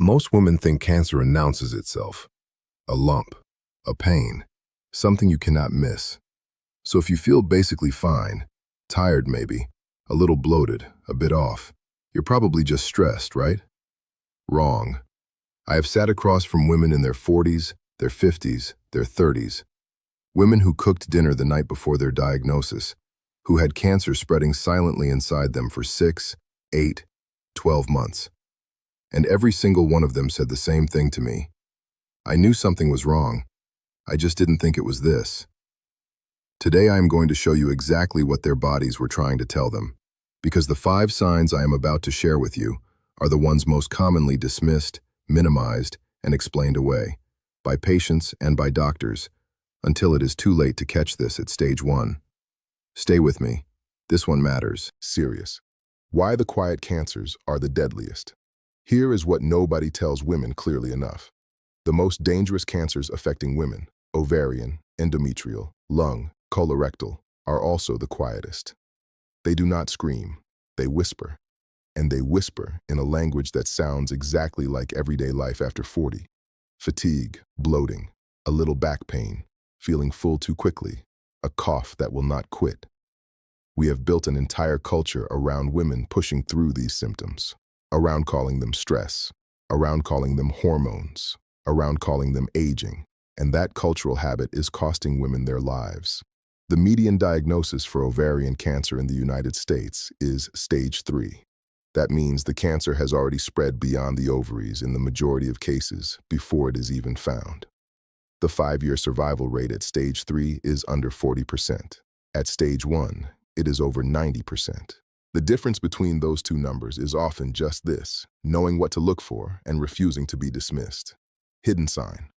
Most women think cancer announces itself. A lump, a pain, something you cannot miss. So if you feel basically fine, tired maybe, a little bloated, a bit off, you're probably just stressed, right? Wrong. I have sat across from women in their 40s, their 50s, their 30s. Women who cooked dinner the night before their diagnosis, who had cancer spreading silently inside them for 6, 8, 12 months. And every single one of them said the same thing to me. I knew something was wrong. I just didn't think it was this. Today I am going to show you exactly what their bodies were trying to tell them, because the 5 signs I am about to share with you are the ones most commonly dismissed, minimized, and explained away, by patients and by doctors, until it is too late to catch this at stage 1. Stay with me. This one matters. Serious. Why the quiet cancers are the deadliest. Here is what nobody tells women clearly enough. The most dangerous cancers affecting women, ovarian, endometrial, lung, colorectal, are also the quietest. They do not scream, they whisper. And they whisper in a language that sounds exactly like everyday life after 40. Fatigue, bloating, a little back pain, feeling full too quickly, a cough that will not quit. We have built an entire culture around women pushing through these symptoms, around calling them stress, around calling them hormones, around calling them aging, and that cultural habit is costing women their lives. The median diagnosis for ovarian cancer in the United States is stage 3. That means the cancer has already spread beyond the ovaries in the majority of cases before it is even found. The 5-year survival rate at stage 3 is under 40%. At stage 1, it is over 90%. The difference between those two numbers is often just this: knowing what to look for and refusing to be dismissed. Hidden sign.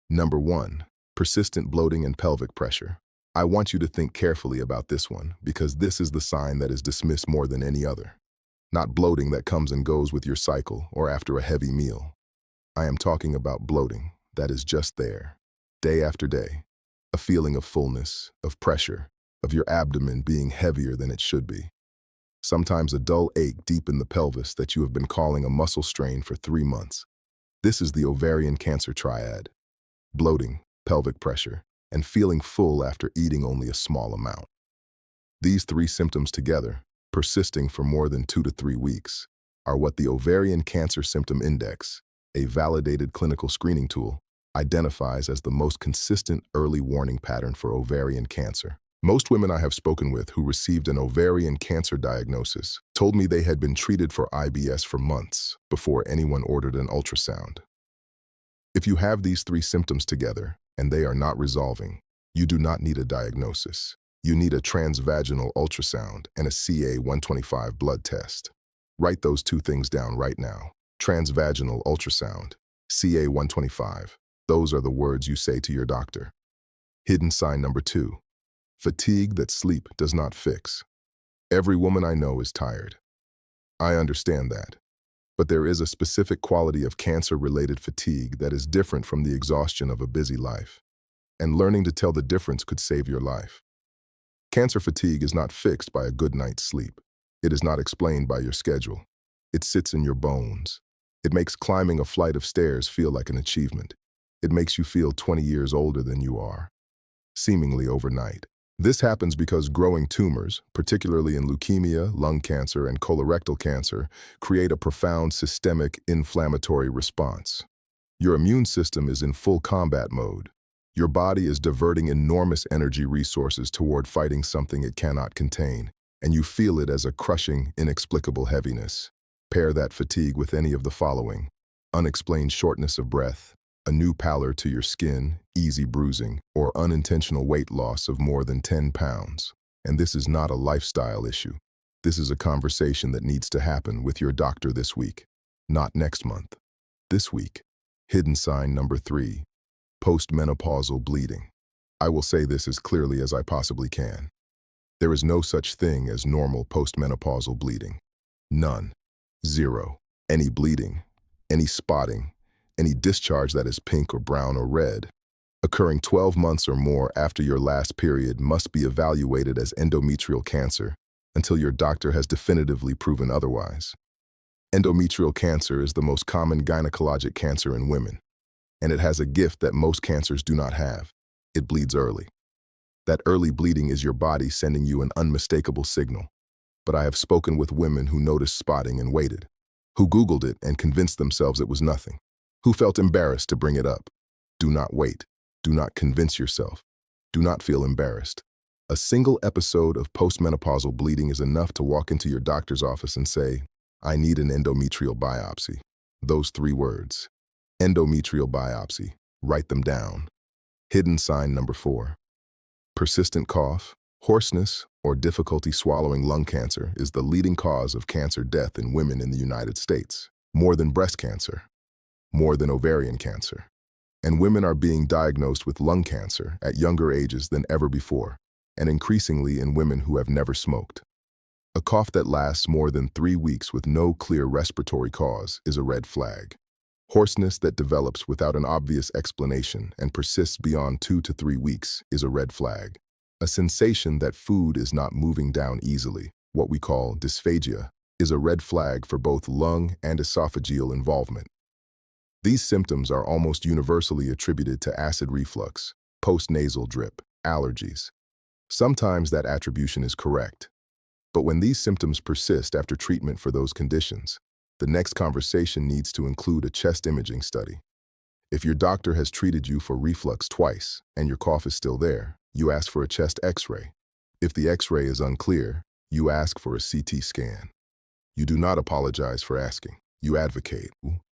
Number 1, persistent bloating and pelvic pressure. I want you to think carefully about this one, because this is the sign that is dismissed more than any other. Not bloating that comes and goes with your cycle or after a heavy meal. I am talking about bloating that is just there, day after day. A feeling of fullness, of pressure, of your abdomen being heavier than it should be. Sometimes a dull ache deep in the pelvis that you have been calling a muscle strain for 3 months. This is the ovarian cancer triad: bloating, pelvic pressure, and feeling full after eating only a small amount. These 3 symptoms together, persisting for more than 2 to 3 weeks, are what the Ovarian Cancer Symptom Index, a validated clinical screening tool, identifies as the most consistent early warning pattern for ovarian cancer. Most women I have spoken with who received an ovarian cancer diagnosis told me they had been treated for IBS for months before anyone ordered an ultrasound. If you have these 3 symptoms together and they are not resolving, you do not need a diagnosis. You need a transvaginal ultrasound and a CA-125 blood test. Write those 2 things down right now. Transvaginal ultrasound, CA-125. Those are the words you say to your doctor. Hidden sign number 2. Fatigue that sleep does not fix. Every woman I know is tired. I understand that. But there is a specific quality of cancer-related fatigue that is different from the exhaustion of a busy life. And learning to tell the difference could save your life. Cancer fatigue is not fixed by a good night's sleep. It is not explained by your schedule. It sits in your bones. It makes climbing a flight of stairs feel like an achievement. It makes you feel 20 years older than you are, seemingly overnight. This happens because growing tumors, particularly in leukemia, lung cancer, and colorectal cancer, create a profound systemic inflammatory response. Your immune system is in full combat mode. Your body is diverting enormous energy resources toward fighting something it cannot contain, and you feel it as a crushing, inexplicable heaviness. Pair that fatigue with any of the following: unexplained shortness of breath, a new pallor to your skin, easy bruising, or unintentional weight loss of more than 10 pounds. And this is not a lifestyle issue. This is a conversation that needs to happen with your doctor this week, not next month. This week. Hidden sign number 3. Postmenopausal bleeding. I will say this as clearly as I possibly can. There is no such thing as normal postmenopausal bleeding. None. 0. Any bleeding, any spotting, any discharge that is pink or brown or red, occurring 12 months or more after your last period must be evaluated as endometrial cancer until your doctor has definitively proven otherwise. Endometrial cancer is the most common gynecologic cancer in women, and it has a gift that most cancers do not have. It bleeds early. That early bleeding is your body sending you an unmistakable signal. But I have spoken with women who noticed spotting and waited, who Googled it and convinced themselves it was nothing, who felt embarrassed to bring it up. Do not wait. Do not convince yourself. Do not feel embarrassed. A single episode of postmenopausal bleeding is enough to walk into your doctor's office and say, "I need an endometrial biopsy." Those 3 words. Endometrial biopsy. Write them down. Hidden sign number 4. Persistent cough, hoarseness, or difficulty swallowing. Lung cancer is the leading cause of cancer death in women in the United States, more than breast cancer, more than ovarian cancer. And women are being diagnosed with lung cancer at younger ages than ever before, and increasingly in women who have never smoked. A cough that lasts more than 3 weeks with no clear respiratory cause is a red flag. Hoarseness that develops without an obvious explanation and persists beyond 2 to 3 weeks is a red flag. A sensation that food is not moving down easily, what we call dysphagia, is a red flag for both lung and esophageal involvement. These symptoms are almost universally attributed to acid reflux, postnasal drip, allergies. Sometimes that attribution is correct. But when these symptoms persist after treatment for those conditions, the next conversation needs to include a chest imaging study. If your doctor has treated you for reflux twice and your cough is still there, you ask for a chest x-ray. If the x-ray is unclear, you ask for a CT scan. You do not apologize for asking. You advocate.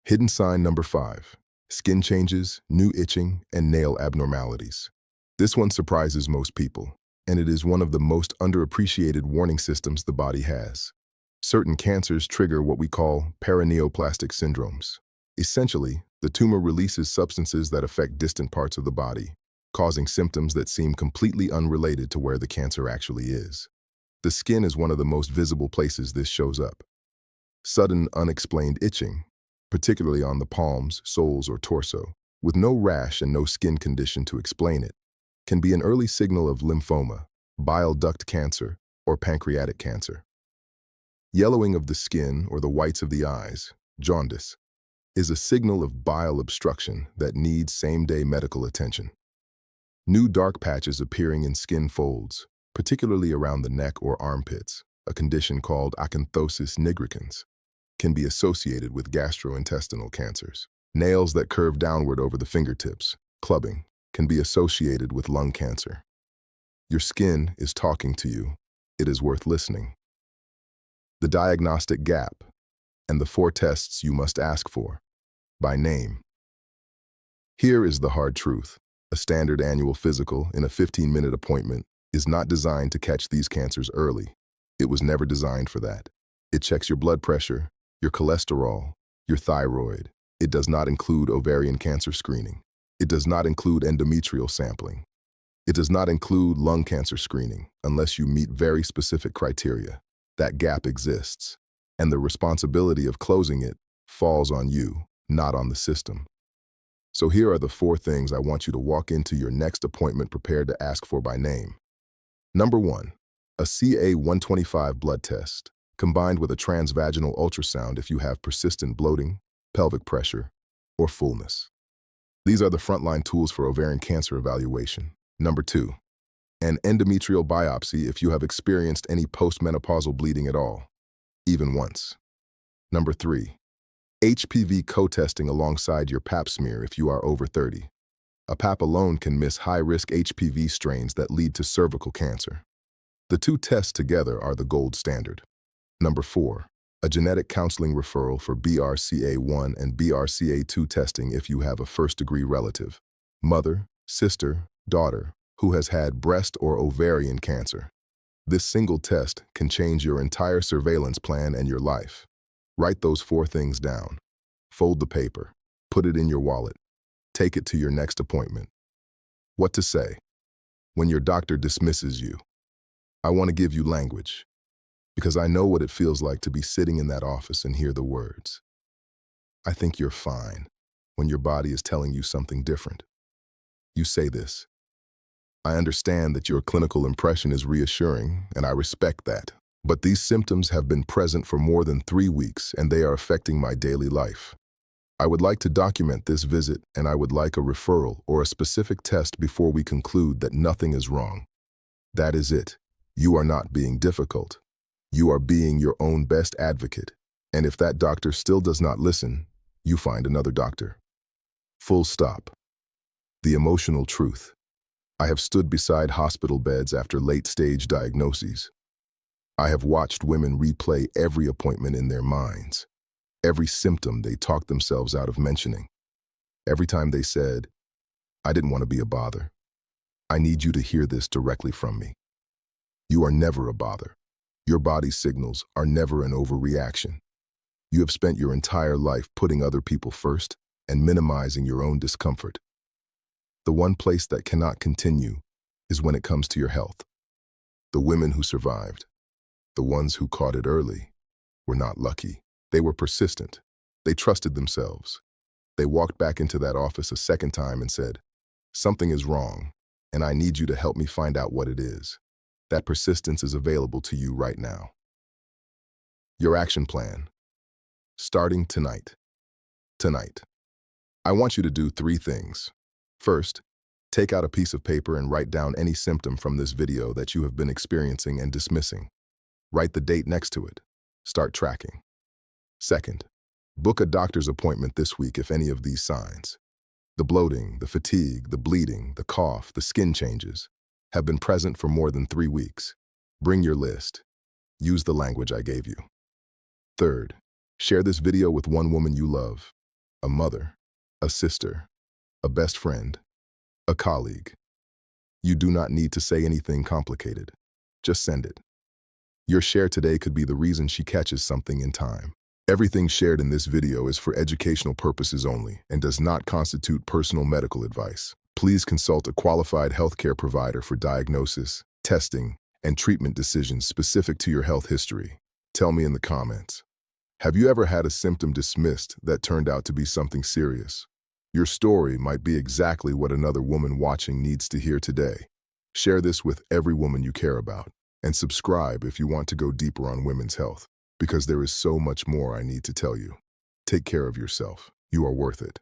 Hidden sign number 5. Skin changes, new itching, and nail abnormalities. This one surprises most people, and it is one of the most underappreciated warning systems the body has. Certain cancers trigger what we call paraneoplastic syndromes. Essentially, the tumor releases substances that affect distant parts of the body, causing symptoms that seem completely unrelated to where the cancer actually is. The skin is one of the most visible places this shows up. Sudden, unexplained itching, particularly on the palms, soles, or torso, with no rash and no skin condition to explain it, can be an early signal of lymphoma, bile duct cancer, or pancreatic cancer. Yellowing of the skin or the whites of the eyes, jaundice, is a signal of bile obstruction that needs same-day medical attention. New dark patches appearing in skin folds, particularly around the neck or armpits, a condition called acanthosis nigricans, can be associated with gastrointestinal cancers. Nails that curve downward over the fingertips, clubbing, can be associated with lung cancer. Your skin is talking to you. It is worth listening. The diagnostic gap, and the 4 tests you must ask for, by name. Here is the hard truth. A standard annual physical in a 15-minute appointment is not designed to catch these cancers early. It was never designed for that. It checks your blood pressure, your cholesterol, your thyroid. It does not include ovarian cancer screening. It does not include endometrial sampling. It does not include lung cancer screening unless you meet very specific criteria. That gap exists, and the responsibility of closing it falls on you, not on the system. So here are the 4 things I want you to walk into your next appointment prepared to ask for by name. Number 1, a CA-125 blood test, combined with a transvaginal ultrasound if you have persistent bloating, pelvic pressure, or fullness. These are the frontline tools for ovarian cancer evaluation. Number 2, an endometrial biopsy if you have experienced any postmenopausal bleeding at all, even once. Number 3, HPV co-testing alongside your pap smear if you are over 30. A pap alone can miss high-risk HPV strains that lead to cervical cancer. The 2 tests together are the gold standard. Number 4, a genetic counseling referral for BRCA1 and BRCA2 testing if you have a first-degree relative, mother, sister, daughter, who has had breast or ovarian cancer. This single test can change your entire surveillance plan and your life. Write those 4 things down. Fold the paper. Put it in your wallet. Take it to your next appointment. What to say when your doctor dismisses you? I want to give you language, because I know what it feels like to be sitting in that office and hear the words, "I think you're fine," when your body is telling you something different. You say this, "I understand that your clinical impression is reassuring, and I respect that. But these symptoms have been present for more than 3 weeks and they are affecting my daily life. I would like to document this visit and I would like a referral or a specific test before we conclude that nothing is wrong. That is it. You are not being difficult. You are being your own best advocate. And if that doctor still does not listen, you find another doctor. Full stop. The emotional truth. I have stood beside hospital beds after late-stage diagnoses. I have watched women replay every appointment in their minds, every symptom they talked themselves out of mentioning. Every time they said, "I didn't want to be a bother." I need you to hear this directly from me. You are never a bother. Your body's signals are never an overreaction. You have spent your entire life putting other people first and minimizing your own discomfort. The one place that cannot continue is when it comes to your health. The women who survived, the ones who caught it early, were not lucky. They were persistent. They trusted themselves. They walked back into that office a second time and said, "Something is wrong, and I need you to help me find out what it is." That persistence is available to you right now. Your action plan. Starting tonight. Tonight. I want you to do 3 things. First, take out a piece of paper and write down any symptom from this video that you have been experiencing and dismissing. Write the date next to it. Start tracking. Second, book a doctor's appointment this week if any of these signs, the bloating, the fatigue, the bleeding, the cough, the skin changes, have been present for more than 3 weeks. Bring your list. Use the language I gave you. Third, share this video with one woman you love, a mother, a sister, a best friend, a colleague. You do not need to say anything complicated. Just send it. Your share today could be the reason she catches something in time. Everything shared in this video is for educational purposes only and does not constitute personal medical advice. Please consult a qualified healthcare provider for diagnosis, testing, and treatment decisions specific to your health history. Tell me in the comments. Have you ever had a symptom dismissed that turned out to be something serious? Your story might be exactly what another woman watching needs to hear today. Share this with every woman you care about, and subscribe if you want to go deeper on women's health, because there is so much more I need to tell you. Take care of yourself. You are worth it.